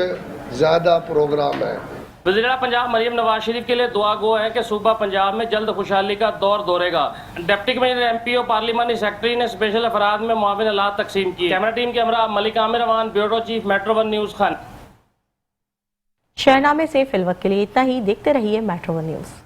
C: ज़्यादा प्रोग्राम हैं।
Q: वज़ीर आला पंजाब मरियम नवाज शरीफ के लिए दुआ गो है कि सूबा पंजाब में जल्द खुशहाली का दौर दौड़ेगा। डिप्टी कमिश्नर MPO पार्लिमानी सेक्रेटरी ने स्पेशल अफराद में मुआविन आलात तकसीम की। कैमरा टीम के हमरा Malik Amir Awan, bureau chief, metro 1 news Khan.
A: शहनामे से फिलवक्त के लिए इतना ही। देखते रहिए मेट्रो 1 न्यूज़।